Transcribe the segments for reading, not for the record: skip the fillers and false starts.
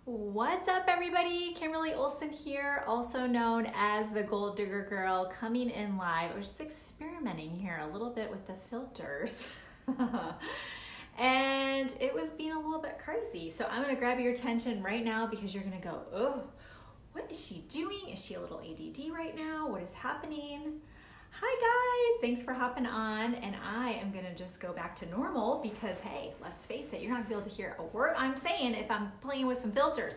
What's up, everybody? Kimberly Olson here, also known as the Gold Digger Girl, coming in live. I was just experimenting here a little bit with the filters. And it was being a little bit crazy. So I'm gonna grab your attention right now because you're gonna go, oh, what is she doing? Is she a little ADD right now? What is happening? Hi guys, thanks for hopping on, and I am gonna just go back to normal because hey, let's face it, you're not gonna be able to hear a word I'm saying if I'm playing with some filters.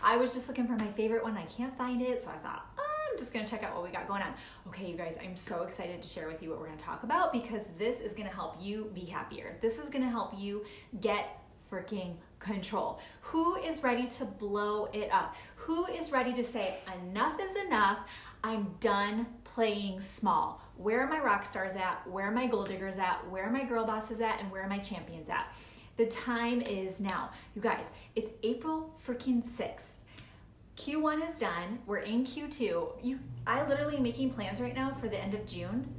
I was just looking for my favorite one, I can't find it, so I thought, I'm just gonna check out what we got going on. Okay, you guys, I'm so excited to share with you what we're gonna talk about because this is gonna help you be happier. This is gonna help you get freaking control. Who is ready to blow it up? Who is ready to say, enough is enough, I'm done playing small. Where are my rock stars at? Where are my gold diggers at? Where are my girl bosses at? And where are my champions at? The time is now. You guys, it's April freaking 6th. Q1 is done. We're in Q2. I literally am making plans right now for the end of June.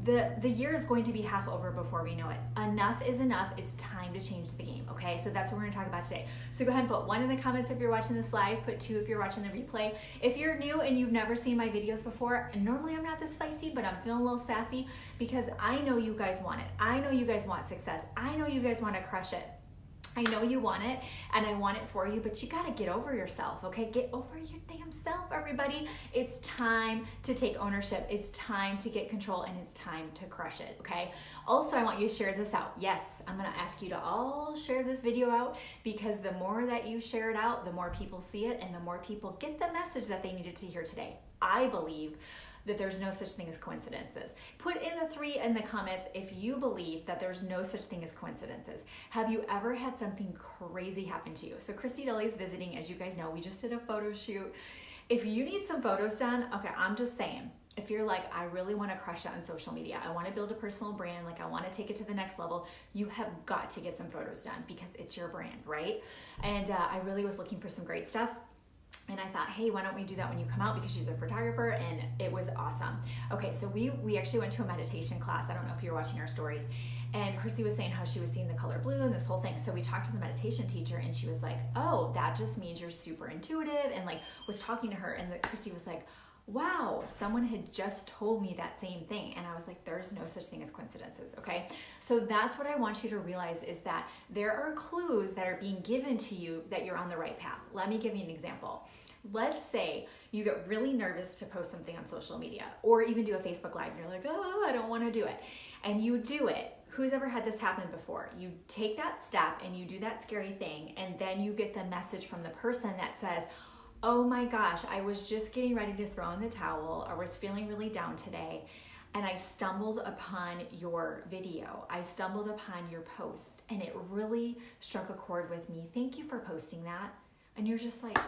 The year is going to be half over before we know it. Enough is enough. It's time to change the game, okay? So that's what we're gonna talk about today. So go ahead and put 1 in the comments if you're watching this live, put 2 if you're watching the replay. If you're new and you've never seen my videos before, and normally I'm not this spicy, but I'm feeling a little sassy because I know you guys want it. I know you guys want success. I know you guys wanna crush it. I know you want it, and I want it for you, but you gotta get over yourself, okay? Get over your damn self, everybody. It's time to take ownership. It's time to get control, and it's time to crush it, okay? Also, I want you to share this out. Yes, I'm gonna ask you to all share this video out because the more that you share it out, the more people see it, and the more people get the message that they needed to hear today. I believe that there's no such thing as coincidences. Put in the 3 in the comments if you believe that there's no such thing as coincidences. Have you ever had something crazy happen to you? So Christy Deli is visiting, as you guys know, we just did a photo shoot. If you need some photos done, okay, I'm just saying, if you're like, I really wanna crush it on social media, I wanna build a personal brand, like I wanna take it to the next level, you have got to get some photos done because it's your brand, right? And I really was looking for some great stuff. And I thought, hey, why don't we do that when you come out, because she's a photographer, and it was awesome. Okay, so we actually went to a meditation class. I don't know if you're watching our stories. And Christy was saying how she was seeing the color blue and this whole thing. So we talked to the meditation teacher, and she was like, oh, that just means you're super intuitive, and like was talking to her. And Christy was like, wow, someone had just told me that same thing. And I was like, there's no such thing as coincidences, okay? So that's what I want you to realize, is that there are clues that are being given to you that you're on the right path. Let me give you an example. Let's say you get really nervous to post something on social media or even do a Facebook Live and you're like, oh, I don't want to do it. And you do it. Who's ever had this happen before? You take that step and you do that scary thing, and then you get the message from the person that says, oh my gosh, I was just getting ready to throw in the towel, or was feeling really down today, and I stumbled upon your video. I stumbled upon your post, and it really struck a chord with me. Thank you for posting that. And you're just like,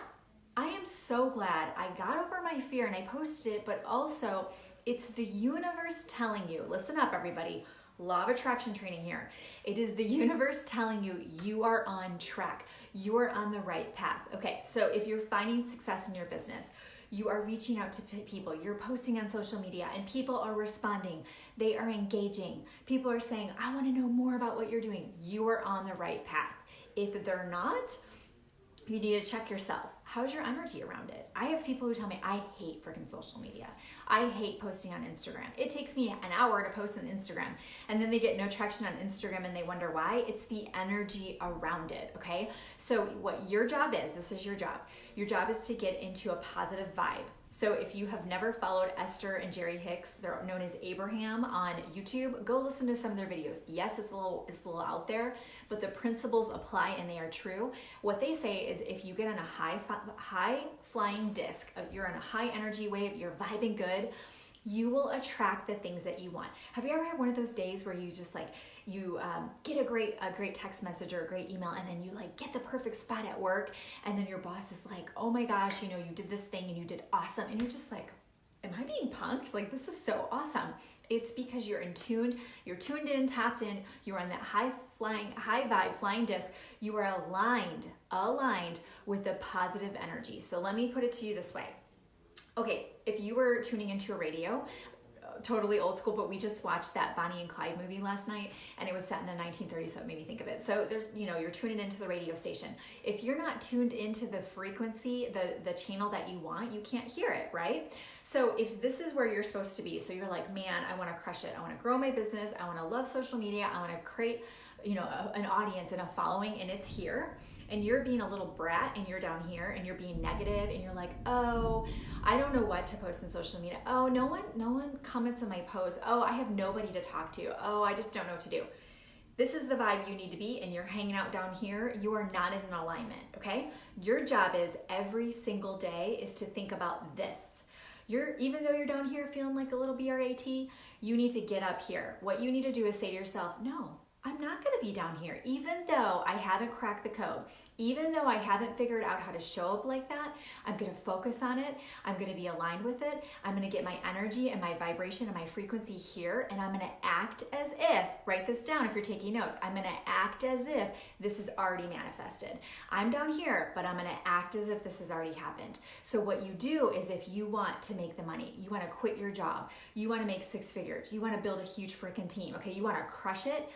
I am so glad I got over my fear and I posted it, but also it's the universe telling you, listen up everybody, law of attraction training here. It is the universe telling you you are on track. You are on the right path. Okay, so if you're finding success in your business, you are reaching out to people, you're posting on social media, and people are responding, they are engaging. People are saying, I wanna know more about what you're doing. You are on the right path. If they're not, you need to check yourself. How's your energy around it? I have people who tell me, I hate freaking social media. I hate posting on Instagram. It takes me an hour to post on Instagram, and then they get no traction on Instagram and they wonder why. It's the energy around it, okay? So what your job is, this is your job. Your job is to get into a positive vibe. So if you have never followed Esther and Jerry Hicks, they're known as Abraham on YouTube, go listen to some of their videos. Yes, it's a little out there, but the principles apply and they are true. What they say is if you get on a high flying disc, you're on a high energy wave, you're vibing good, you will attract the things that you want. Have you ever had one of those days where you just like, you get a great text message or a great email, and then you like get the perfect spot at work, and then your boss is like, oh my gosh, you know, you did this thing and you did awesome, and you're just like, am I being punked? Like, this is so awesome. It's because you're tuned in, tapped in, you're on that high vibe flying disc, you are aligned with the positive energy. So let me put it to you this way. Okay, if you were tuning into a radio, totally old school, but we just watched that Bonnie and Clyde movie last night, and it was set in the 1930s, so it made me think of it. So there's, you're tuning into the radio station. If you're not tuned into the frequency, the channel that you want, you can't hear it, right? So if this is where you're supposed to be, so you're like, man, I want to crush it. I want to grow my business. I want to love social media. I want to create, an audience and a following, and it's here. And you're being a little brat and you're down here and you're being negative and you're like, oh, I don't know what to post on social media. Oh, no one comments on my post. Oh, I have nobody to talk to. Oh, I just don't know what to do. This is the vibe you need to be, and you're hanging out down here. You are not in an alignment, okay? Your job is every single day is to think about this. Even though you're down here feeling like a little BRAT, you need to get up here. What you need to do is say to yourself, no, I'm not going to be down here. Even though I haven't cracked the code, even though I haven't figured out how to show up like that, I'm going to focus on it. I'm going to be aligned with it. I'm going to get my energy and my vibration and my frequency here, and I'm going to act as if, write this down if you're taking notes, I'm going to act as if this is already manifested. I'm down here, but I'm going to act as if this has already happened. So what you do is, if you want to make the money, you want to quit your job, you want to make 6 figures, you want to build a huge freaking team, okay, you want to crush it,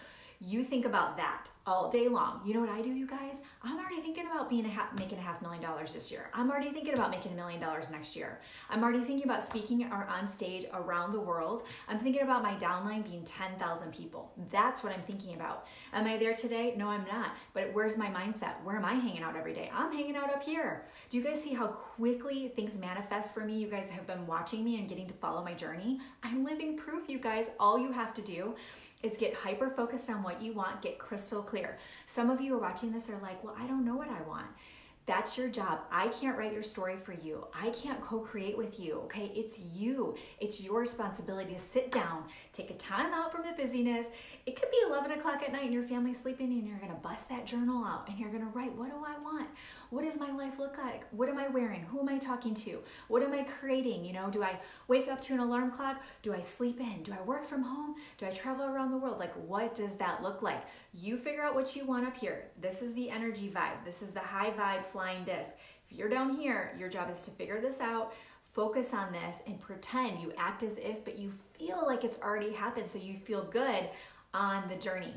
you think about that all day long. You know what I do, you guys? I'm already thinking about making $500,000 this year. I'm already thinking about making $1 million next year. I'm already thinking about speaking or on stage around the world. I'm thinking about my downline being 10,000 people. That's what I'm thinking about. Am I there today? No, I'm not. But where's my mindset? Where am I hanging out every day? I'm hanging out up here. Do you guys see how quickly things manifest for me? You guys have been watching me and getting to follow my journey. I'm living proof, you guys. All you have to do is get hyper focused on what you want, get crystal clear. Some of you are watching this are like, well, I don't know what I want. That's your job. I can't write your story for you. I can't co-create with you, okay? It's you. It's your responsibility to sit down, take a time out from the busyness. It could be 11 o'clock at night and your family's sleeping, and you're gonna bust that journal out and you're gonna write, what do I want? What does my life look like? What am I wearing? Who am I talking to? What am I creating? Do I wake up to an alarm clock? Do I sleep in? Do I work from home? Do I travel around the world? Like, what does that look like? You figure out what you want up here. This is the energy vibe. This is the high vibe flying disc. If you're down here, your job is to figure this out, focus on this, and pretend you act as if, but you feel like it's already happened, so you feel good on the journey.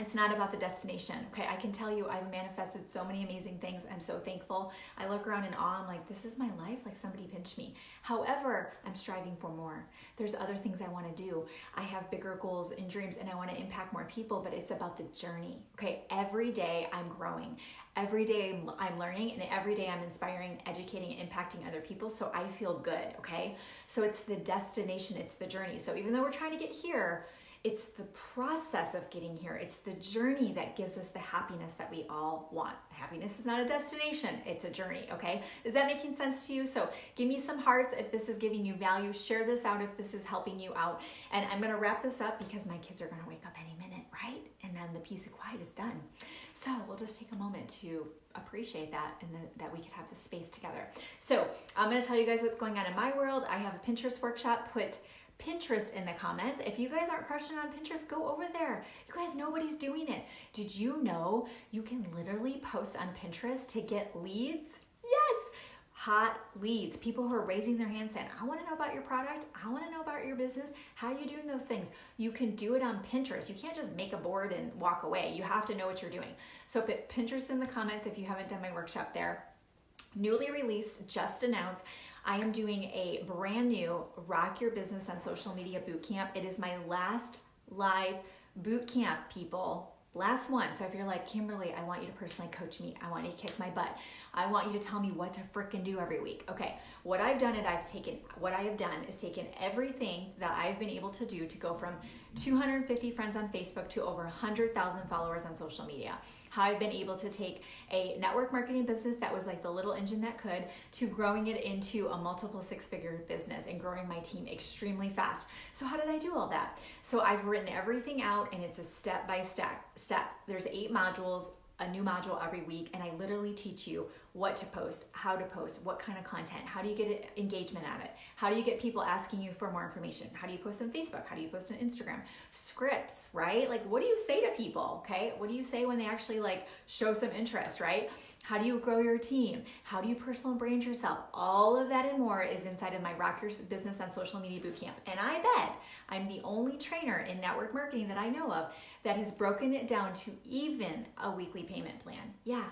It's not about the destination, okay? I can tell you I've manifested so many amazing things. I'm so thankful. I look around in awe. I'm like, this is my life, like somebody pinched me. However, I'm striving for more. There's other things I want to do. I have bigger goals and dreams, and I want to impact more people, but it's about the journey, okay? Every day I'm growing. Every day I'm learning, and every day I'm inspiring, educating, and impacting other people, so I feel good, okay? So it's the destination, it's the journey. So even though we're trying to get here, it's the process of getting here. It's the journey that gives us the happiness that we all want. Happiness is not a destination, it's a journey, okay? Is that making sense to you? So give me some hearts if this is giving you value. Share this out if this is helping you out. And I'm gonna wrap this up because my kids are gonna wake up any minute, right? And then the peace and quiet is done. So we'll just take a moment to appreciate that, and that we could have this space together. So I'm gonna tell you guys what's going on in my world. I have a Pinterest workshop. Put Pinterest in the comments. If you guys aren't crushing on Pinterest, go over there. You guys, nobody's doing it. Did you know you can literally post on Pinterest to get leads? Yes, hot leads. People who are raising their hand saying, I want to know about your product. I want to know about your business. How are you doing those things? You can do it on Pinterest. You can't just make a board and walk away. You have to know what you're doing. So put Pinterest in the comments if you haven't done my workshop there. Newly released, just announced. I am doing a brand new Rock Your Business on Social Media Bootcamp. It is my last live bootcamp, people. Last one. So if you're like, Kimberly, I want you to personally coach me. I want you to kick my butt. I want you to tell me what to frickin' do every week. Okay, what I have done is taken everything that I've been able to do to go from 250 friends on Facebook to over 100,000 followers on social media. How I've been able to take a network marketing business that was like the little engine that could, to growing it into a multiple 6-figure business and growing my team extremely fast. So how did I do all that? So I've written everything out, and it's a step-by-step. There's 8 modules, a new module every week, and I literally teach you what to post, how to post, what kind of content, how do you get engagement at it, how do you get people asking you for more information, how do you post on Facebook, how do you post on Instagram, scripts, right? Like, what do you say to people, okay? What do you say when they actually like show some interest, right? How do you grow your team? How do you personal brand yourself? All of that and more is inside of my Rock Your Business on Social Media Bootcamp. And I bet I'm the only trainer in network marketing that I know of that has broken it down to even a weekly payment plan. Yeah.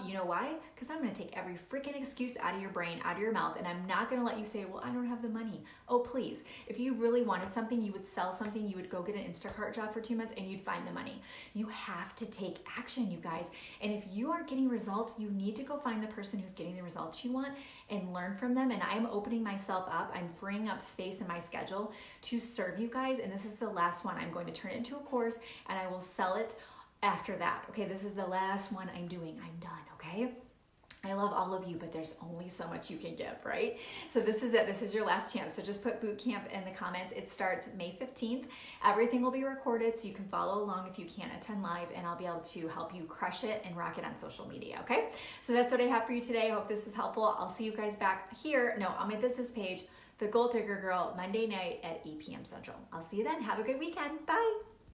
You know why? Because I'm going to take every freaking excuse out of your brain, out of your mouth, and I'm not going to let you say, well, I don't have the money. Oh, please. If you really wanted something, you would sell something, you would go get an Instacart job for 2 months, and you'd find the money. You have to take action, you guys. And if you aren't getting results, you need to go find the person who's getting the results you want and learn from them. And I'm opening myself up. I'm freeing up space in my schedule to serve you guys. And this is the last one. I'm going to turn it into a course, and I will sell it after that. Okay, this is the last one I'm doing. I'm done, okay? I love all of you, but there's only so much you can give, right? So this is it. This is your last chance. So just put bootcamp in the comments. It starts May 15th. Everything will be recorded so you can follow along if you can't attend live, and I'll be able to help you crush it and rock it on social media, okay? So that's what I have for you today. I hope this was helpful. I'll see you guys back here, on my business page, The Goal Digger Girl, Monday night at 8 p.m. Central. I'll see you then. Have a good weekend. Bye.